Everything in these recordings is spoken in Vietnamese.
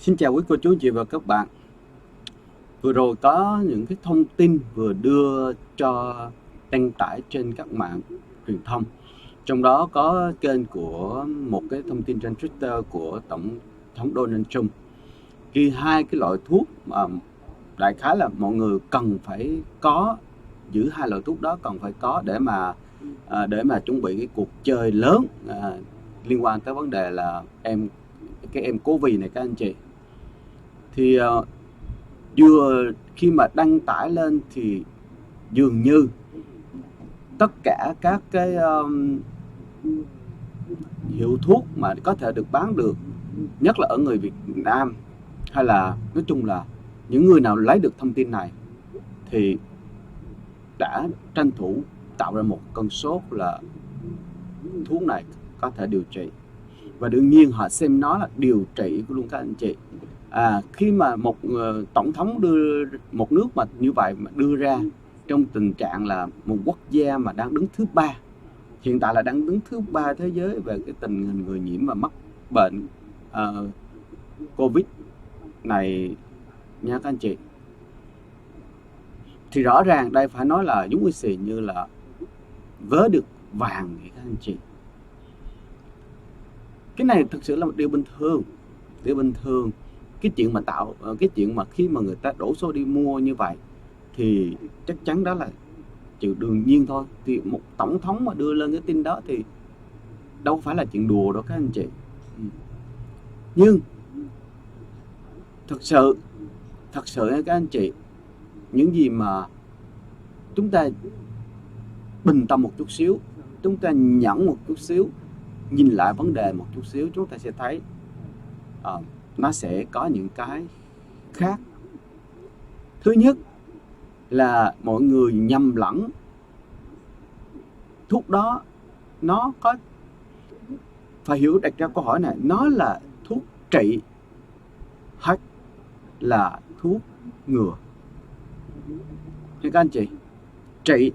Xin chào quý cô chú anh chị và các bạn. Vừa rồi có những cái thông tin vừa đưa cho đăng tải trên các mạng truyền thông. Trong đó có kênh của một cái thông tin trên Twitter của Tổng thống Donald Trump. Ghi hai cái loại thuốc mà đại khái là mọi người cần phải có, giữ hai loại thuốc đó cần phải có để mà chuẩn bị cái cuộc chơi lớn liên quan tới vấn đề là em Covid này các anh chị. Thì vừa khi mà đăng tải lên thì dường như tất cả các cái hiệu thuốc mà có thể được bán được, nhất là ở người Việt Nam, hay là nói chung là những người nào lấy được thông tin này thì đã tranh thủ tạo ra một con số là thuốc này có thể điều trị. Và đương nhiên họ xem nó là điều trị luôn các anh chị. Khi mà một tổng thống đưa một nước mà như vậy mà đưa ra trong tình trạng là một quốc gia mà đang đứng thứ ba, hiện tại là đang đứng thứ ba thế giới về cái tình hình người nhiễm và mắc bệnh Covid này nha các anh chị, thì rõ ràng đây phải nói là giống như là vớ được vàng vậy các anh chị. Cái này thực sự là một điều bình thường. Cái chuyện mà khi mà người ta đổ xô đi mua như vậy thì chắc chắn đó là chuyện đương nhiên thôi. Thì một tổng thống mà đưa lên cái tin đó thì đâu phải là chuyện đùa đâu các anh chị. Nhưng thật sự các anh chị, những gì mà chúng ta bình tâm một chút xíu, chúng ta nhẫn một chút xíu, nhìn lại vấn đề một chút xíu, chúng ta sẽ thấy nó sẽ có những cái khác. Thứ nhất là mọi người nhầm lẫn thuốc đó, nó có phải hiểu, đặt ra câu hỏi này, nó là thuốc trị hay là thuốc ngừa nha các anh chị? Trị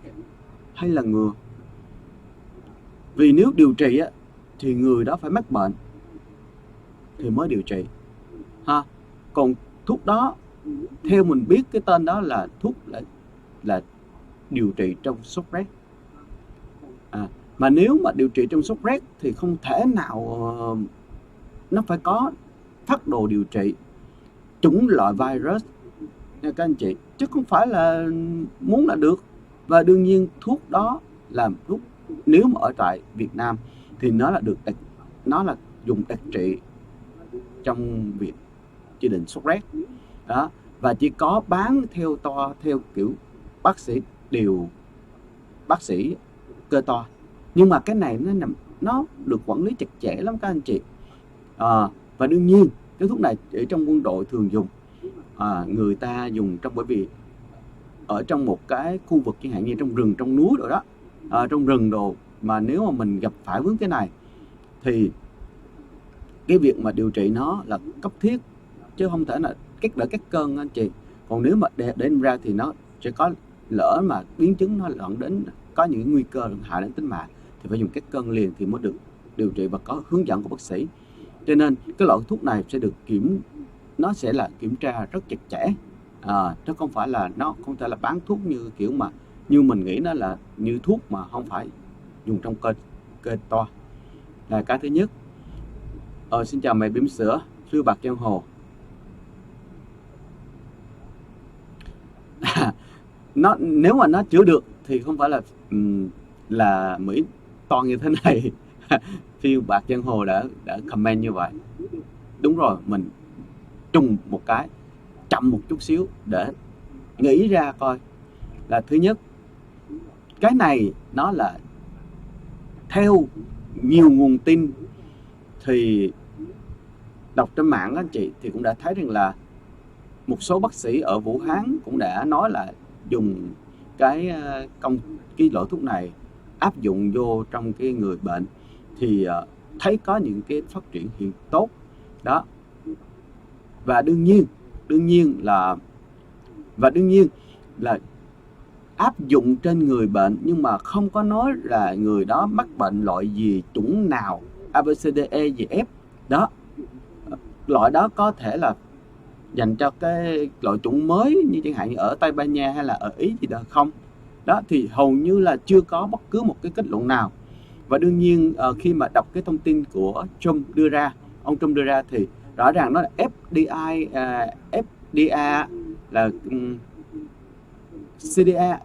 hay là ngừa? Vì nếu điều trị thì người đó phải mắc bệnh thì mới điều trị ha. Còn thuốc đó, theo mình biết cái tên đó là thuốc là điều trị trong sốt rét. Mà nếu mà điều trị trong sốt rét thì không thể nào, nó phải có phác đồ điều trị chủng loại virus nha các anh chị, chứ không phải là muốn là được. Và đương nhiên thuốc đó là thuốc, nếu mà ở tại Việt Nam thì nó là dùng đặc trị trong việc chỉ định sốt rét đó, và chỉ có bán theo kiểu bác sĩ kê toa. Nhưng mà cái này nó được quản lý chặt chẽ lắm các anh chị. Và đương nhiên cái thuốc này ở trong quân đội thường dùng, người ta dùng bởi vì ở trong một cái khu vực chẳng hạn như trong rừng, trong núi rồi đó, trong rừng đồ, mà nếu mà mình gặp phải vướng cái này thì cái việc mà điều trị nó là cấp thiết, chứ không thể là đỡ các cơn anh chị. Còn nếu mà đem ra thì nó sẽ có, lỡ mà biến chứng nó lẫn đến có những nguy cơ hại đến tính mạng thì phải dùng các cơn liền thì mới được điều trị và có hướng dẫn của bác sĩ. Cho nên cái loại thuốc này sẽ được nó sẽ là kiểm tra rất chặt chẽ, chứ không phải là nó không thể là bán thuốc như kiểu mà như mình nghĩ nó là như thuốc mà không phải dùng trong kê toa. Là cái thứ nhất. Xin chào mẹ bỉm sữa, phiêu bạc giang hồ. Nếu mà nó chữa được thì không phải là Mỹ toàn như thế này. Phiêu bạc giang hồ đã comment như vậy. Đúng rồi, mình trùng một cái chậm một chút xíu để nghĩ ra coi. Là thứ nhất, cái này nó là theo nhiều nguồn tin thì đọc trên mạng anh chị, thì cũng đã thấy rằng là một số bác sĩ ở Vũ Hán cũng đã nói là dùng cái loại thuốc này áp dụng vô trong cái người bệnh thì thấy có những cái phát triển hiện tốt đó. Và đương nhiên là áp dụng trên người bệnh, nhưng mà không có nói là người đó mắc bệnh loại gì, chủng nào, ABCDE gì F đó. loại đó có thể là dành cho cái loại chủng mới như chẳng hạn như ở Tây Ban Nha hay là ở Ý gì đó không. Đó thì hầu như là chưa có bất cứ một cái kết luận nào. Và đương nhiên khi mà đọc cái thông tin của Trump đưa ra, ông Trump đưa ra thì rõ ràng nó là FDI, FDA là CDA,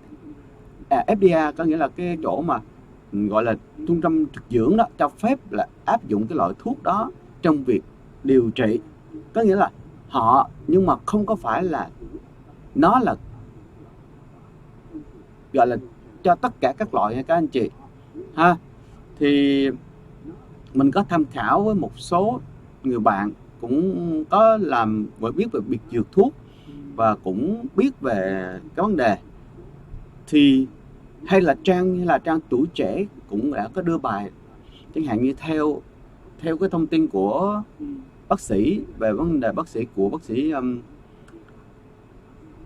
FDA có nghĩa là cái chỗ mà gọi là trung tâm thực dưỡng đó, cho phép là áp dụng cái loại thuốc đó trong việc điều trị. Có nghĩa là họ, nhưng mà không có phải là nó là gọi là cho tất cả các loại nha các anh chị ha. Thì mình có tham khảo với một số người bạn cũng có làm và biết về việc dược thuốc và cũng biết về cái vấn đề, thì hay là trang Tuổi Trẻ cũng đã có đưa bài chẳng hạn như theo cái thông tin của bác sĩ về vấn đề bác sĩ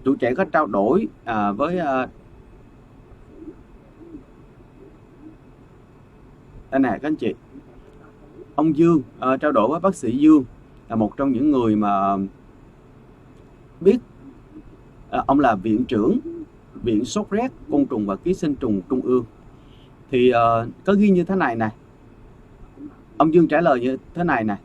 Tuổi Trẻ có trao đổi với đây này các anh chị, ông Dương trao đổi với bác sĩ Dương là một trong những người mà biết, ông là viện trưởng Viện Sốt Rét, Côn trùng và Ký sinh trùng Trung ương. Thì có ghi như thế này này, ông Dương trả lời như thế này này,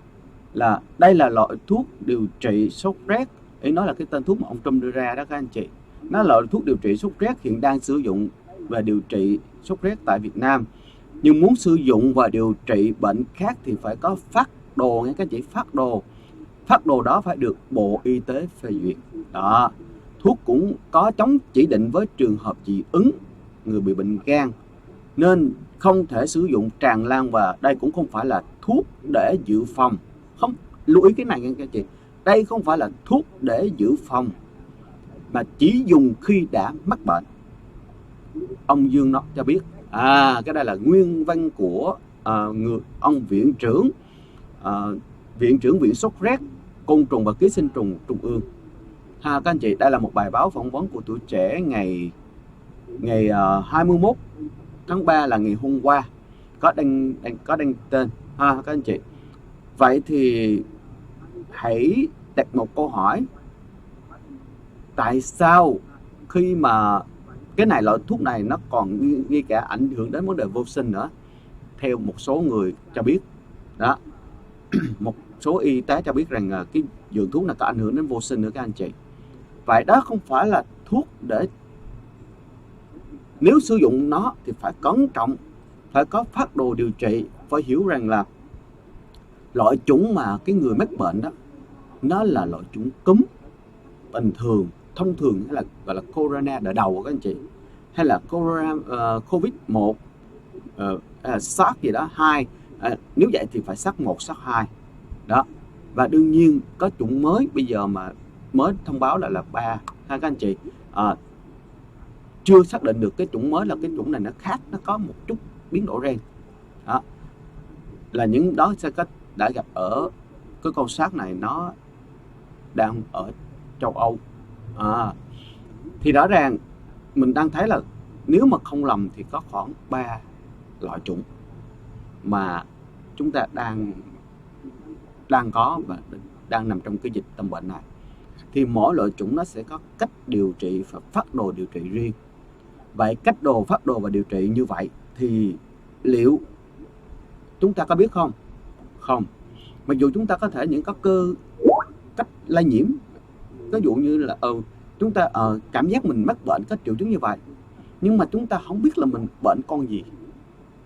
là đây là loại thuốc điều trị sốt rét. Ý nói là cái tên thuốc mà ông Trump đưa ra đó các anh chị, nó là loại thuốc điều trị sốt rét hiện đang sử dụng và điều trị sốt rét tại Việt Nam. Nhưng muốn sử dụng và điều trị bệnh khác thì phải có phác đồ nha các anh chị, phác đồ đó phải được Bộ Y tế phê duyệt. Đó, thuốc cũng có chống chỉ định với trường hợp dị ứng, người bị bệnh gan, nên không thể sử dụng tràn lan, và đây cũng không phải là thuốc để dự phòng. Không, lưu ý cái này nha các chị, đây không phải là thuốc để dự phòng mà chỉ dùng khi đã mắc bệnh. Ông Dương nó cho biết cái đây là nguyên văn của ông viện trưởng Viện Sốt Rét, Côn trùng và Ký sinh trùng Trung ương ha các anh chị. Đây là một bài báo phỏng vấn của Tuổi Trẻ ngày 21 tháng 3 là ngày hôm qua, có đăng tên ha các anh chị. Vậy thì hãy đặt một câu hỏi, tại sao khi mà cái này, loại thuốc này nó còn ngay cả ảnh hưởng đến vấn đề vô sinh nữa, theo một số người cho biết đó. Một số y tế cho biết rằng cái dược thuốc này có ảnh hưởng đến vô sinh nữa các anh chị. Vậy đó không phải là thuốc để, nếu sử dụng nó thì phải cẩn trọng, phải có phác đồ điều trị. Phải hiểu rằng là loại chủng mà cái người mắc bệnh đó, nó là loại chủng cúm bình thường, thông thường, hay là gọi là corona đỡ đầu các anh chị, hay là corona COVID-1, SARS gì đó 2, nếu vậy thì phải SARS 1, SARS 2 đó. Và đương nhiên có chủng mới bây giờ mà mới thông báo là 3 ha các anh chị, chưa xác định được cái chủng mới là cái chủng này nó khác, nó có một chút biến đổi gen đó, là những đó sẽ có đã gặp ở cái con SARS này, nó đang ở châu Âu. Thì rõ ràng mình đang thấy là nếu mà không lầm thì có khoảng 3 loại chủng mà chúng ta đang có và đang nằm trong cái dịch tâm bệnh này. Thì mỗi loại chủng nó sẽ có cách điều trị và phác đồ điều trị riêng. Vậy phác đồ và điều trị như vậy thì liệu chúng ta có biết không? Không. Mặc dù chúng ta có thể những có cách lây nhiễm, ví dụ như là chúng ta cảm giác mình mắc bệnh có triệu chứng như vậy, nhưng mà chúng ta không biết là mình bệnh con gì,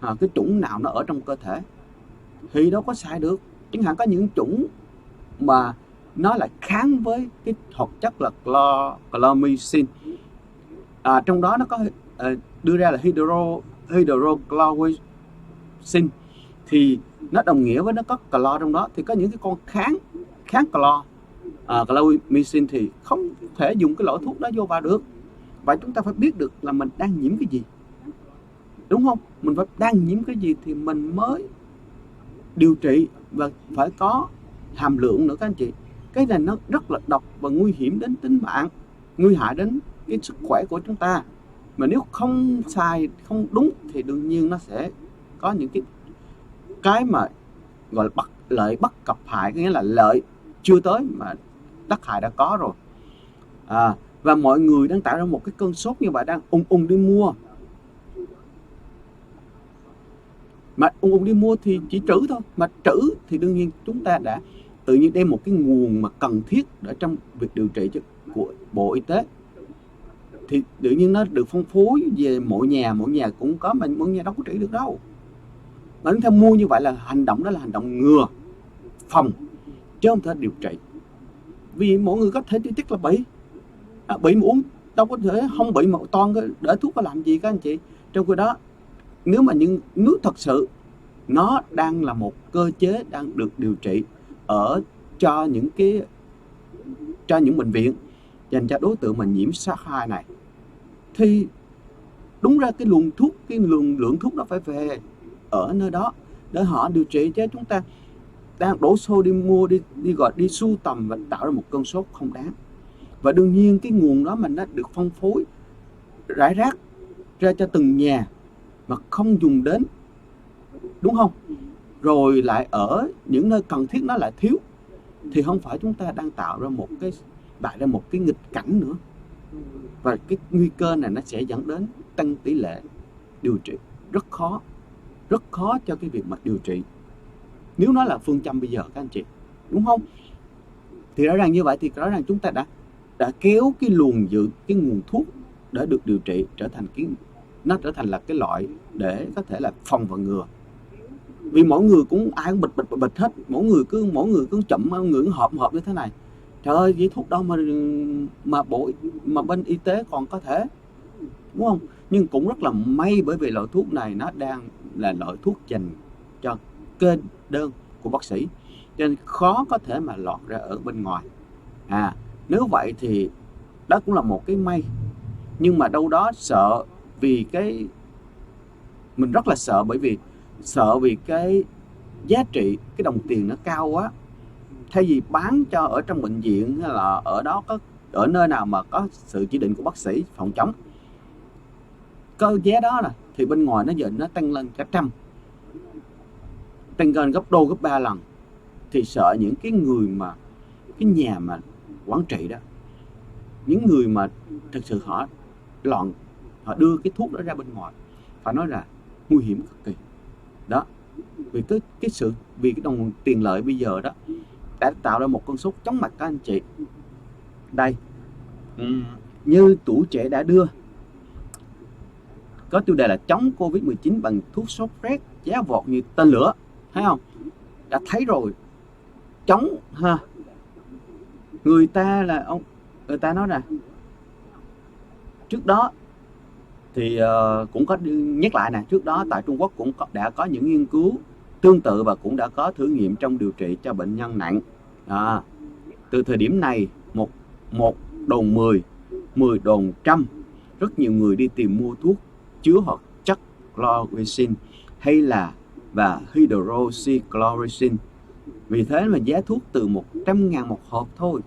cái chủng nào nó ở trong cơ thể, thì đâu có sai được. Chẳng hạn có những chủng mà nó lại kháng với cái hoạt chất là clomicin, trong đó nó có đưa ra là hydrochlorothiazide, thì nó đồng nghĩa với nó có clo trong đó. Thì có những cái con kháng clomicin thì không thể dùng cái loại thuốc đó vô vào được. Vậy chúng ta phải biết được là mình đang nhiễm cái gì, đúng không? Mình phải đang nhiễm cái gì thì mình mới điều trị, và phải có hàm lượng nữa các anh chị. Cái này nó rất là độc và nguy hiểm đến tính mạng, nguy hại đến cái sức khỏe của chúng ta. Mà nếu không sai, không đúng thì đương nhiên nó sẽ có những cái mà gọi là lợi bất cập hại. Có nghĩa là lợi chưa tới mà tác hại đã có rồi. Và mọi người đang tạo ra một cái cơn sốt như vậy, đang ung đi mua. Mà ung đi mua thì chỉ trữ thôi, mà trữ thì đương nhiên chúng ta đã tự nhiên đem một cái nguồn mà cần thiết ở trong việc điều trị của Bộ Y tế thì tự nhiên nó được phân phối về mỗi nhà cũng có, mà mỗi nhà đâu có trị được đâu. Mà chúng ta mua như vậy là hành động, đó là hành động ngừa phòng chứ không thể điều trị. Vì mỗi người có thể chỉ tiếc là bị mà uống đâu có thể không bị mà toan để thuốc có làm gì các anh chị. Trong khi đó nếu mà những nước thật sự nó đang là một cơ chế đang được điều trị cho những bệnh viện dành cho đối tượng mà nhiễm SARS-2 này, thì đúng ra cái lượng thuốc nó phải về ở nơi đó để họ điều trị, chứ chúng ta đang đổ xô đi mua, đi sưu tầm và tạo ra một cơn sốt không đáng. Và đương nhiên cái nguồn đó mình đã được phân phối rải rác ra cho từng nhà mà không dùng đến, đúng không? Rồi lại ở những nơi cần thiết nó lại thiếu, thì không phải chúng ta đang tạo ra một cái nghịch cảnh nữa. Và cái nguy cơ này nó sẽ dẫn đến tăng tỷ lệ điều trị rất khó cho cái việc mà điều trị, nếu nó là phương châm bây giờ các anh chị, đúng không? Thì rõ ràng như vậy thì rõ ràng chúng ta đã kéo cái nguồn thuốc để được điều trị trở thành là cái loại để có thể là phòng và ngừa. Vì mỗi người cũng ai cũng bịch hết, mỗi người cứ chậm, mỗi người cứ họp như thế này. Trời ơi, cái thuốc đâu mà bên y tế còn có thể, đúng không? Nhưng cũng rất là may, bởi vì loại thuốc này nó đang là loại thuốc dành cho kê đơn của bác sĩ, cho nên khó có thể mà lọt ra ở bên ngoài. Nếu vậy thì đó cũng là một cái may. Nhưng mà đâu đó sợ, vì mình rất là sợ, sợ vì cái giá trị cái đồng tiền nó cao quá. Thay vì bán cho ở trong bệnh viện hay là ở nơi nào mà có sự chỉ định của bác sĩ phòng chống, cái giá đó thì bên ngoài nó tăng lên cả trăm, tăng lên gấp đôi gấp 3 lần. Thì sợ những cái người mà cái nhà mà quản trị đó, những người mà thực sự họ đưa cái thuốc đó ra bên ngoài, phải nói là nguy hiểm cực kỳ đó. Vì cái đồng tiền lợi bây giờ đó đã tạo ra một con sốt chóng mặt các anh chị. Đây, như Tuổi Trẻ đã đưa, có tiêu đề là chống Covid-19 bằng thuốc sốt rét giá vọt như tên lửa. Thấy không? Đã thấy rồi. Chống ha. Người ta nói là trước đó thì cũng có nhắc lại nè, trước đó tại Trung Quốc cũng đã có những nghiên cứu tương tự và cũng đã có thử nghiệm trong điều trị cho bệnh nhân nặng. Từ thời điểm này, một đồn 10 đồn 100, rất nhiều người đi tìm mua thuốc chứa hoạt chất chlorhexidine và hydroxychloroquine. Vì thế mà giá thuốc từ 100.000 một hộp thôi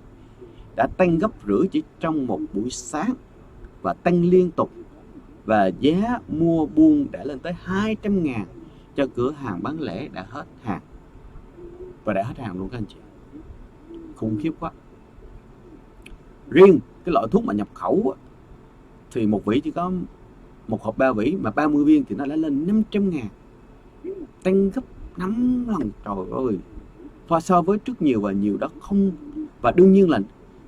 đã tăng gấp rưỡi chỉ trong một buổi sáng, và tăng liên tục, và giá mua buôn đã lên tới 200.000 cho cửa hàng bán lẻ đã hết hàng. Và đã hết hàng luôn các anh chị. Khủng khiếp quá. Riêng cái loại thuốc mà nhập khẩu thì một vỉ chỉ có một hộp 3 vỉ, mà 30 viên thì nó đã lên 500.000, tăng gấp 5 lần. Trời ơi, và so với trước nhiều, và nhiều đó không, và đương nhiên là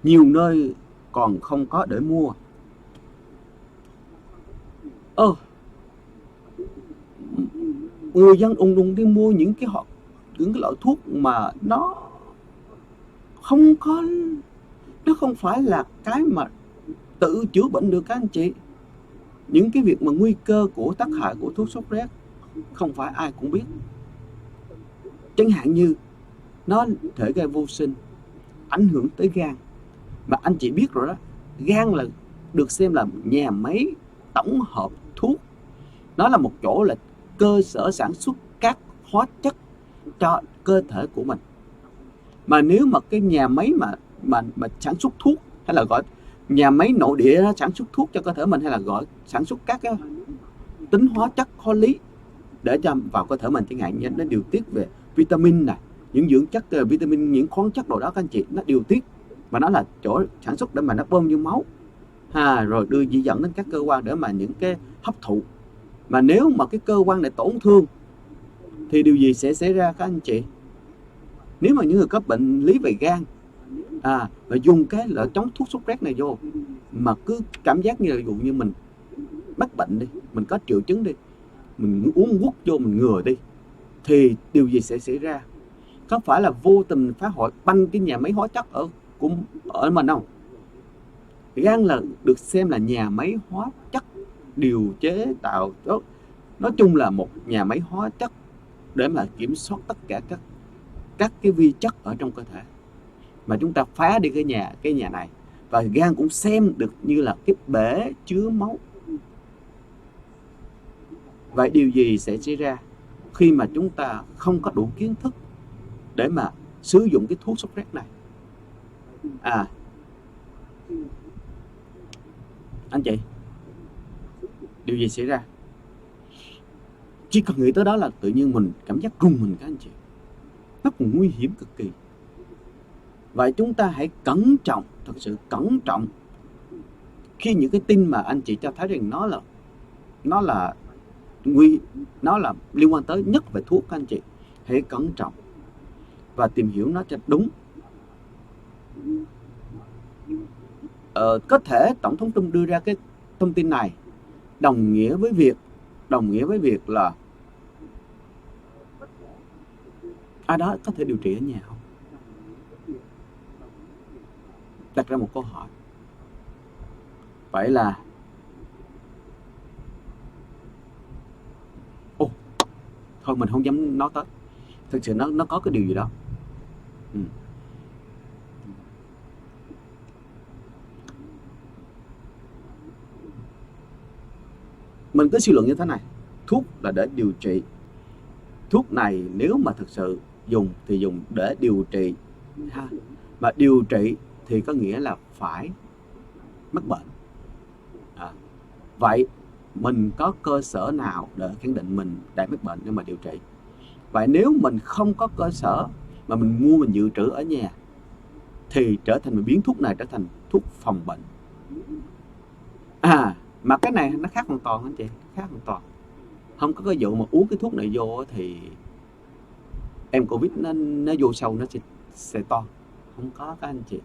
nhiều nơi còn không có để mua. Người dân ùn đi mua những cái loại thuốc mà nó không phải là cái mà tự chữa bệnh được các anh chị. Những cái việc mà nguy cơ của tác hại của thuốc sốt rét không phải ai cũng biết. Chẳng hạn như nó thể gây vô sinh, ảnh hưởng tới gan. Mà anh chị biết rồi đó, gan là được xem là nhà máy tổng hợp thuốc. Nó là một chỗ là cơ sở sản xuất các hóa chất cho cơ thể của mình. Mà nếu mà cái nhà máy mà sản xuất thuốc, hay là gọi nhà máy nội địa sản xuất thuốc cho cơ thể mình, hay là gọi sản xuất các cái tính hóa chất khó lý để cho vào cơ thể mình, chẳng hạn như nó điều tiết về vitamin này, những dưỡng chất, vitamin, những khoáng chất đồ đó các anh chị, nó điều tiết và nó là chỗ sản xuất để mà nó bơm vô máu rồi đưa chỉ dẫn đến các cơ quan để mà những cái hấp thụ. Mà nếu mà cái cơ quan này tổn thương thì điều gì sẽ xảy ra các anh chị? Nếu mà những người có bệnh lý về gan và dùng cái loại chống thuốc sốt rét này vô mà cứ cảm giác như là, ví dụ như mình mắc bệnh đi, mình có triệu chứng đi, mình uống thuốc vô mình ngừa đi, thì điều gì sẽ xảy ra? Có phải là vô tình phá hoại banh cái nhà máy hóa chất ở mình không? Gan là được xem là nhà máy hóa chất điều chế tạo, nói chung là một nhà máy hóa chất để mà kiểm soát tất cả các cái vi chất ở trong cơ thể. Mà chúng ta phá đi cái nhà này, và gan cũng xem được như là cái bể chứa máu. Vậy điều gì sẽ xảy ra khi mà chúng ta không có đủ kiến thức để mà sử dụng cái thuốc sốt rét này? Anh chị, điều gì xảy ra? Chỉ cần nghĩ tới đó là tự nhiên mình cảm giác rùng mình các anh chị. Nó cũng nguy hiểm cực kỳ. Vậy chúng ta hãy cẩn trọng, thật sự cẩn trọng khi những cái tin mà anh chị cho thấy rằng nó là liên quan tới nhất về thuốc. Các anh chị hãy cẩn trọng và tìm hiểu nó cho đúng. Có thể Tổng thống Trump đưa ra cái thông tin này đồng nghĩa với việc là ai đó có thể điều trị ở nhà không? Đặt ra một câu hỏi. Vậy là thôi mình không dám nói tới. Thực sự nó có cái điều gì đó. Mình cứ suy luận như thế này. Thuốc là để điều trị. Thuốc này nếu mà thực sự dùng thì dùng để điều trị Mà điều trị thì có nghĩa là phải mắc bệnh. Vậy mình có cơ sở nào để khẳng định mình đã mắc bệnh để mà điều trị? Vậy nếu mình không có cơ sở mà mình mua, mình dự trữ ở nhà, thì mình biến thuốc này trở thành thuốc phòng bệnh. Mà cái này nó khác hoàn toàn anh chị, khác hoàn toàn. Không có cái vụ mà uống cái thuốc này vô thì em Covid nó vô sâu nó sẽ to. Không có các anh chị.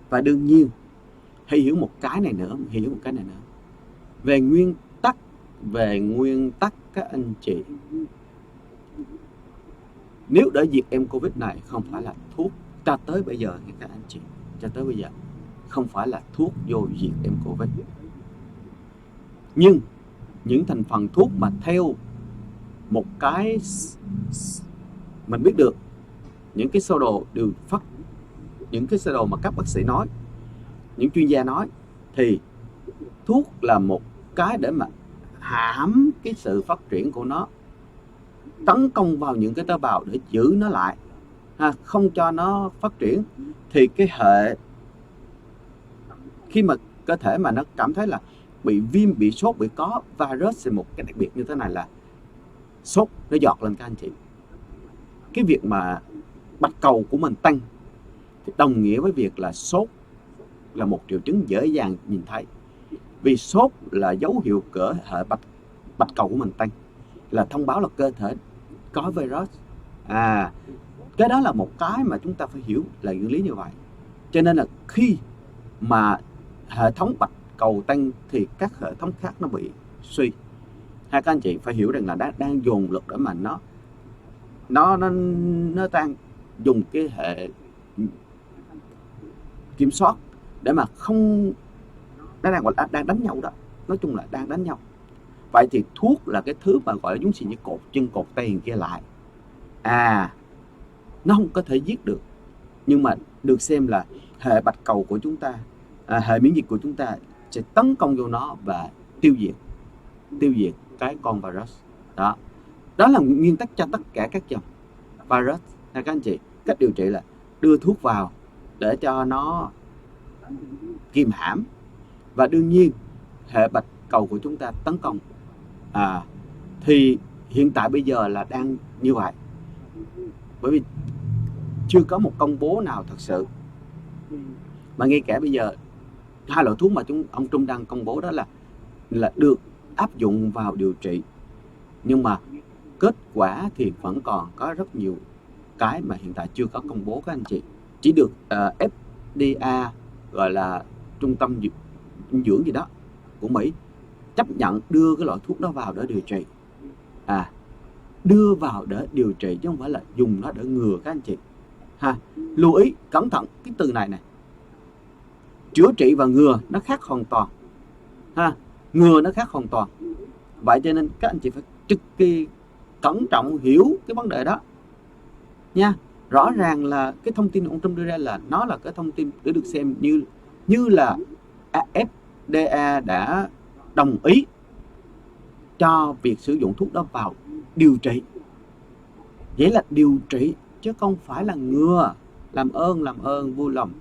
Và đương nhiên hãy hiểu một cái này nữa, Về nguyên tắc các anh chị, nếu để diệt em Covid này không phải là thuốc cho tới bây giờ nha các anh chị, cho tới bây giờ không phải là thuốc vô diệt em Covid. Nhưng những thành phần thuốc mà theo một cái mình biết được, những cái sơ đồ mà các bác sĩ nói, những chuyên gia nói, thì thuốc là một cái để mà hãm cái sự phát triển của nó, tấn công vào những cái tế bào để giữ nó lại, không cho nó phát triển. Thì cái hệ khi mà cơ thể mà nó cảm thấy là bị viêm, bị sốt, bị có virus, thì một cái đặc biệt như thế này là sốt nó giọt lên các anh chị. Cái việc mà bạch cầu của mình tăng thì đồng nghĩa với việc là sốt là một triệu chứng dễ dàng nhìn thấy. Vì sốt là dấu hiệu của hệ bạch cầu của mình tăng, là thông báo là cơ thể có virus. Cái đó là một cái mà chúng ta phải hiểu là nguyên lý như vậy. Cho nên là khi mà hệ thống bạch cầu tăng thì các hệ thống khác nó bị suy. Các anh chị phải hiểu rằng là đang dồn lực để mà nó đang dùng cái hệ kiểm soát để mà không, nó đang đánh nhau đó. Nói chung là đang đánh nhau. Vậy thì thuốc là cái thứ mà gọi là giống như cột chân cột tay kia lại. Nó không có thể giết được, nhưng mà được xem là hệ bạch cầu của chúng ta, hệ miễn dịch của chúng ta sẽ tấn công vô nó và tiêu diệt cái con virus đó. Đó là nguyên tắc cho tất cả các dòng virus. Các anh chị, cách điều trị là đưa thuốc vào để cho nó kiềm hãm, và đương nhiên hệ bạch cầu của chúng ta tấn công. Thì hiện tại bây giờ là đang như vậy. bởi vì chưa có một công bố nào thật sự. Mà ngay cả bây giờ 2 loại thuốc mà ông Trung đang công bố đó là được áp dụng vào điều trị, nhưng mà kết quả thì vẫn còn có rất nhiều cái mà hiện tại chưa có công bố các anh chị. Chỉ được FDA, gọi là trung tâm dinh dưỡng gì đó của Mỹ, chấp nhận đưa cái loại thuốc đó vào để điều trị. Đưa vào để điều trị chứ không phải là dùng nó để ngừa các anh chị. Lưu ý cẩn thận cái từ này này. Chữa trị và ngừa nó khác hoàn toàn. Ngừa nó khác hoàn toàn. Vậy cho nên các anh chị phải cực kỳ cẩn trọng hiểu cái vấn đề đó nha. Rõ ràng là cái thông tin ông Trump đưa ra là nó là cái thông tin để được xem như là FDA đã đồng ý cho việc sử dụng thuốc đó vào điều trị. Vậy là điều trị chứ không phải là ngừa. Làm ơn vui lòng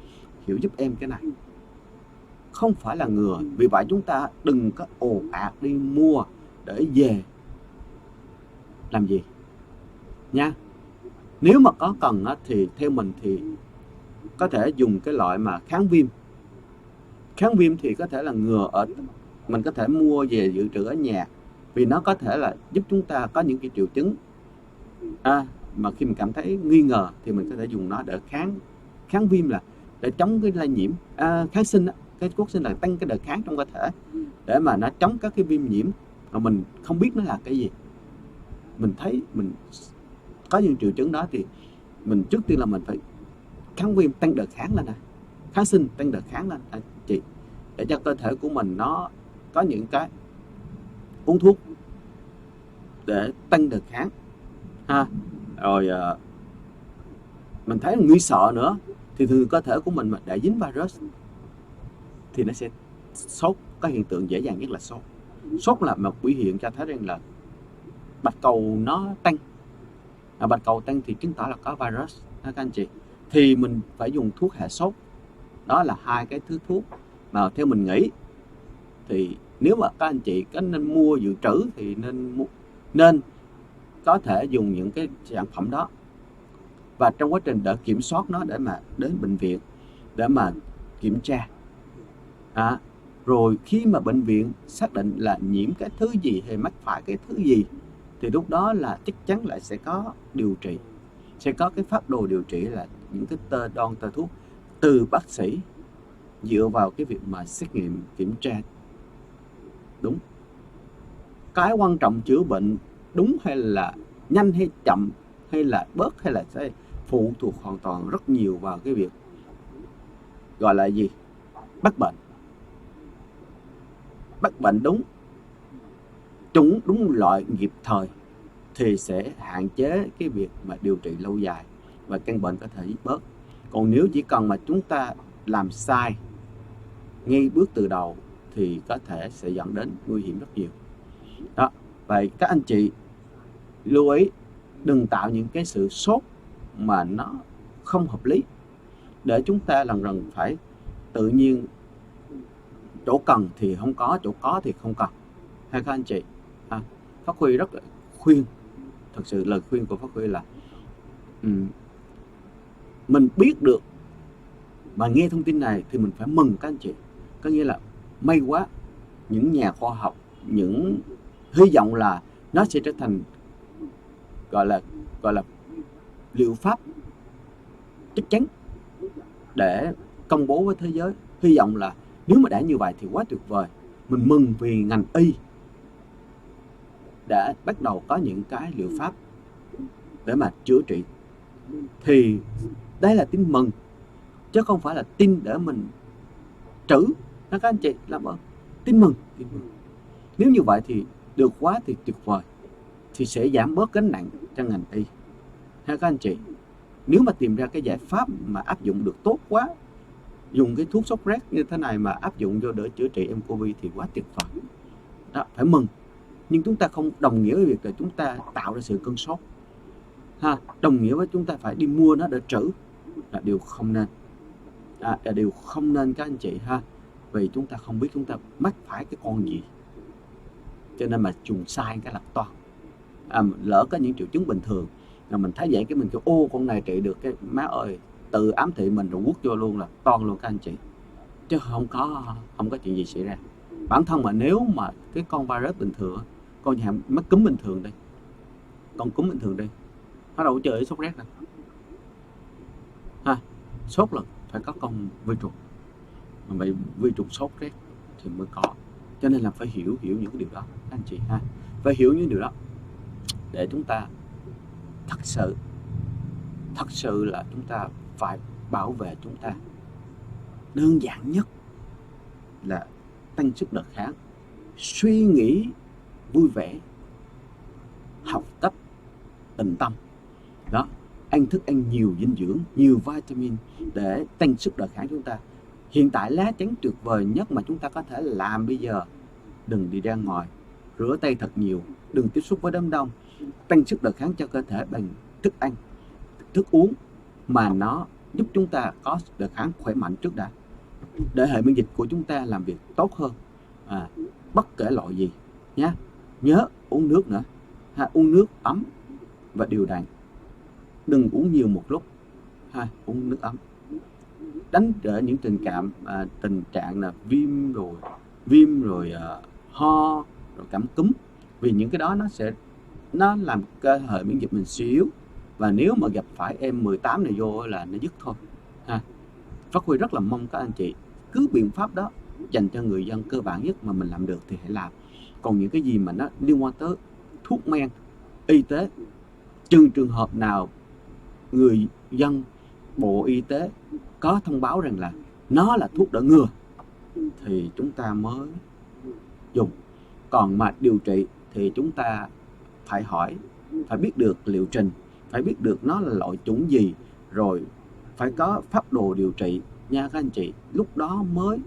hiểu giúp em cái này. Không phải là ngừa. Vì vậy chúng ta đừng có ồ ạt đi mua để về làm gì nha. Nếu mà có cần thì theo mình thì có thể dùng cái loại mà kháng viêm. Kháng viêm thì có thể là ngừa mình có thể mua về dự trữ ở nhà, vì nó có thể là giúp chúng ta có những cái triệu chứng mà khi mình cảm thấy nghi ngờ thì mình có thể dùng nó để kháng viêm, là để chống cái lây nhiễm. Kháng sinh cái thuốc sinh là tăng cái đợt kháng trong cơ thể để mà nó chống các cái viêm nhiễm mà mình không biết nó là cái gì. Mình thấy mình có những triệu chứng đó thì mình trước tiên là mình phải kháng viêm tăng đợt kháng lên kháng sinh tăng đợt kháng lên chị, để cho cơ thể của mình nó có những cái uống thuốc để tăng đợt kháng rồi mình thấy nguy sợ nữa thì thường cơ thể của mình mà đã dính virus thì nó sẽ sốt. Có hiện tượng dễ dàng nhất là sốt là một biểu hiện cho thấy rằng là bạch cầu nó tăng. Bạch cầu tăng thì chứng tỏ là có virus các anh chị, thì mình phải dùng thuốc hạ sốt. Đó là 2 cái thứ thuốc mà theo mình nghĩ thì nếu mà các anh chị có nên mua dự trữ thì nên có thể dùng những cái sản phẩm đó, và trong quá trình để kiểm soát nó, để mà đến bệnh viện để mà kiểm tra. Rồi khi mà bệnh viện xác định là nhiễm cái thứ gì hay mắc phải cái thứ gì thì lúc đó là chắc chắn lại sẽ có điều trị, sẽ có cái phác đồ điều trị, là những cái tờ thuốc từ bác sĩ dựa vào cái việc mà xét nghiệm kiểm tra đúng. Cái quan trọng chữa bệnh đúng hay là nhanh hay chậm hay là bớt hay là sẽ phụ thuộc hoàn toàn rất nhiều vào cái việc gọi là gì, bắt bệnh đúng loại kịp thời thì sẽ hạn chế cái việc mà điều trị lâu dài và căn bệnh có thể bớt. Còn nếu chỉ cần mà chúng ta làm sai ngay bước từ đầu thì có thể sẽ dẫn đến nguy hiểm rất nhiều. Vậy các anh chị lưu ý đừng tạo những cái sự sốt mà nó không hợp lý, để chúng ta lần phải tự nhiên chỗ cần thì không có, chỗ có thì không cần. Hay các anh chị, Pháp Huy rất là khuyên, thật sự lời khuyên của Pháp Huy là mình biết được mà nghe thông tin này thì mình phải mừng các anh chị. Có nghĩa là may quá, những nhà khoa học, những hy vọng là nó sẽ trở thành gọi là liệu pháp chắc chắn để công bố với thế giới. Hy vọng là nếu mà đã như vậy thì quá tuyệt vời. Mình mừng vì ngành y đã bắt đầu có những cái liệu pháp để mà chữa trị. Thì đây là tin mừng, chứ không phải là tin để mình trữ. Các anh chị làm ơn, tin mừng. Nếu như vậy thì được quá thì tuyệt vời, thì sẽ giảm bớt gánh nặng cho ngành y. Các anh chị, nếu mà tìm ra cái giải pháp mà áp dụng được tốt quá, dùng cái thuốc sốt rét như thế này mà áp dụng vô để chữa trị nCoV thì quá tuyệt vời. Đó, phải mừng. Nhưng chúng ta không đồng nghĩa với việc là chúng ta tạo ra sự cơn sốt. Đồng nghĩa với chúng ta phải đi mua nó để trữ, là điều không nên. Là điều không nên các anh chị vì chúng ta không biết chúng ta mắc phải cái con gì, cho nên mà trùng sai cái là toan. Lỡ có những triệu chứng bình thường Rồi mình thấy vậy cái mình kêu ô con này trị được, cái má ơi tự ám thị mình rồi quất vô luôn là toan luôn các anh chị, chứ không có chuyện gì xảy ra. Bản thân mà nếu mà cái con virus bình thường, con nhà mắc cúm bình thường đây, con cúm bình thường đây, nó đâu có chơi với sốt rét đâu ha. Sốt là phải có con vi trùng, mà vậy vi trùng sốt rét thì mới có. Cho nên là phải hiểu những cái điều đó các anh chị ha, phải hiểu những điều đó để chúng ta thật sự là chúng ta phải bảo vệ chúng ta. Đơn giản nhất là tăng sức đề kháng, suy nghĩ vui vẻ, học tập tĩnh tâm đó, ăn thức ăn nhiều dinh dưỡng, nhiều vitamin để tăng sức đề kháng chúng ta. Hiện tại lá chắn tuyệt vời nhất mà chúng ta có thể làm bây giờ, đừng đi ra ngoài, rửa tay thật nhiều, đừng tiếp xúc với đám đông, tăng sức đề kháng cho cơ thể bằng thức ăn, thức uống mà nó giúp chúng ta có đề kháng khỏe mạnh trước đã, để hệ miễn dịch của chúng ta làm việc tốt hơn, bất kể loại gì nhé. Nhớ uống nước nữa ha, uống nước ấm và đều đặn, đừng uống nhiều một lúc ha, uống nước ấm. Đánh đỡ những tình trạng là viêm rồi ho rồi cảm cúm, vì những cái đó nó làm cơ hệ miễn dịch mình suy yếu, và nếu mà gặp phải M18 này vô là nó dứt thôi ha. Phát Huy rất là mong các anh chị cứ biện pháp đó dành cho người dân cơ bản nhất mà mình làm được thì hãy làm. Còn những cái gì mà nó liên quan tới thuốc men, y tế, trừ trường hợp nào người dân, Bộ Y tế có thông báo rằng là nó là thuốc đỡ ngừa thì chúng ta mới dùng. Còn mà điều trị thì chúng ta phải hỏi, phải biết được liệu trình, phải biết được nó là loại chủng gì, rồi phải có phác đồ điều trị nha các anh chị. Lúc đó mới,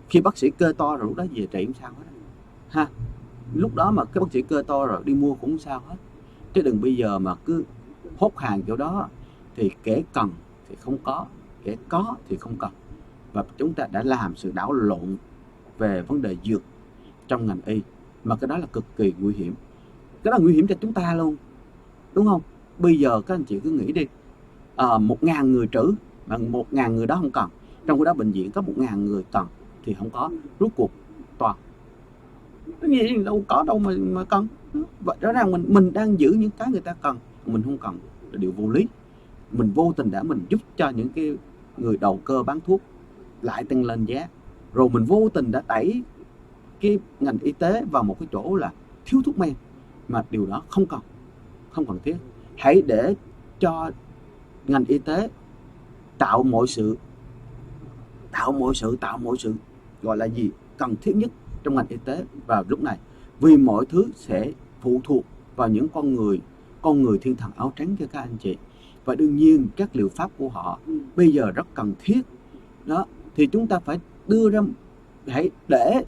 khi bác sĩ kê to rồi lúc đó về trị không sao hết ha. Lúc đó mà cái bác sĩ kê to rồi đi mua cũng không sao hết, chứ đừng bây giờ mà cứ hốt hàng chỗ đó thì kể cần thì không có, kể có thì không cần. Và chúng ta đã làm sự đảo lộn về vấn đề dược trong ngành y, mà cái đó là cực kỳ nguy hiểm. Cái đó nguy hiểm cho chúng ta luôn, đúng không? Bây giờ các anh chị cứ nghĩ đi, 1.000 người trữ mà 1.000 người đó không cần, trong khi đó bệnh viện có 1.000 người cần thì không có, rốt cuộc toàn cái gì đâu có đâu mà cần. Vậy rõ ràng mình đang giữ những cái người ta cần, mình không cần là điều vô lý. Mình vô tình đã mình giúp cho những cái người đầu cơ bán thuốc lại tăng lên giá, rồi mình vô tình đã đẩy cái ngành y tế vào một cái chỗ là thiếu thuốc men, mà điều đó không cần thiết. Hãy để cho ngành y tế tạo mọi sự gọi là gì, cần thiết nhất trong ngành y tế vào lúc này, vì mọi thứ sẽ phụ thuộc vào những con người thiên thần áo trắng cho các anh chị. Và đương nhiên các liệu pháp của họ bây giờ rất cần thiết đó, thì chúng ta phải đưa ra, hãy để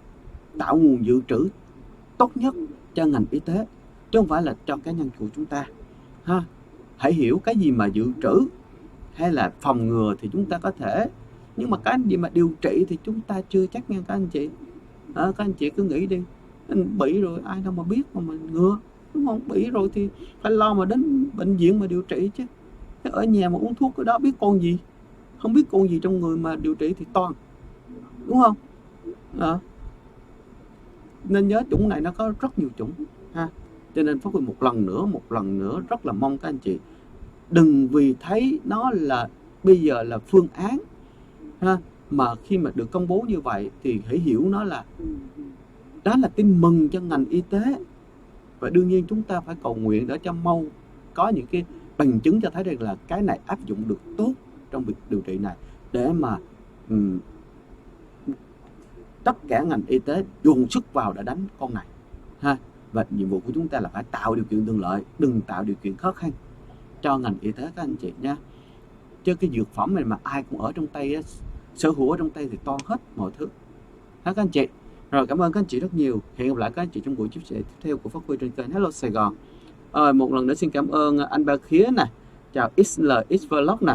tạo nguồn dự trữ tốt nhất cho ngành y tế, chứ không phải là cho cá nhân của chúng ta ha. Hãy hiểu cái gì mà dự trữ hay là phòng ngừa thì chúng ta có thể, nhưng mà cái gì mà điều trị thì chúng ta chưa chắc nha các anh chị. Các anh chị cứ nghĩ đi, anh bị rồi ai đâu mà biết mà mình ngừa, đúng không? Bị rồi thì phải lo mà đến bệnh viện mà điều trị chứ. Thế ở nhà mà uống thuốc cái đó biết con gì, không biết con gì trong người mà điều trị thì toan, đúng không? Nên nhớ chủng này nó có rất nhiều chủng ha. Cho nên Pháp Huy một lần nữa rất là mong các anh chị đừng vì thấy nó là bây giờ là phương án ha, mà khi mà được công bố như vậy thì hãy hiểu nó là đó là tin mừng cho ngành y tế. Và đương nhiên chúng ta phải cầu nguyện để cho mau có những cái bằng chứng cho thấy rằng là cái này áp dụng được tốt trong việc điều trị này, để mà tất cả ngành y tế dồn sức vào để đánh con này ha. Và nhiệm vụ của chúng ta là phải tạo điều kiện thuận lợi, đừng tạo điều kiện khó khăn cho ngành y tế các anh chị nha. Chứ cái dược phẩm này mà ai cũng ở trong tay, sở hữu ở trong tay thì toan hết mọi thứ ha các anh chị. Rồi, cảm ơn các anh chị rất nhiều. Hẹn gặp lại các anh chị trong buổi chia sẻ tiếp theo của Pháp Huy trên kênh Hello Sài Gòn. Một lần nữa xin cảm ơn anh Ba Khía nè, chào XLX Vlog nè,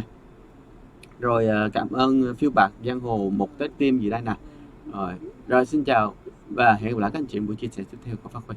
rồi cảm ơn phiêu bạc giang hồ một trái tim gì đây nè. Rồi xin chào và hẹn gặp lại các anh chị buổi chia sẻ tiếp theo của Pháp Huy.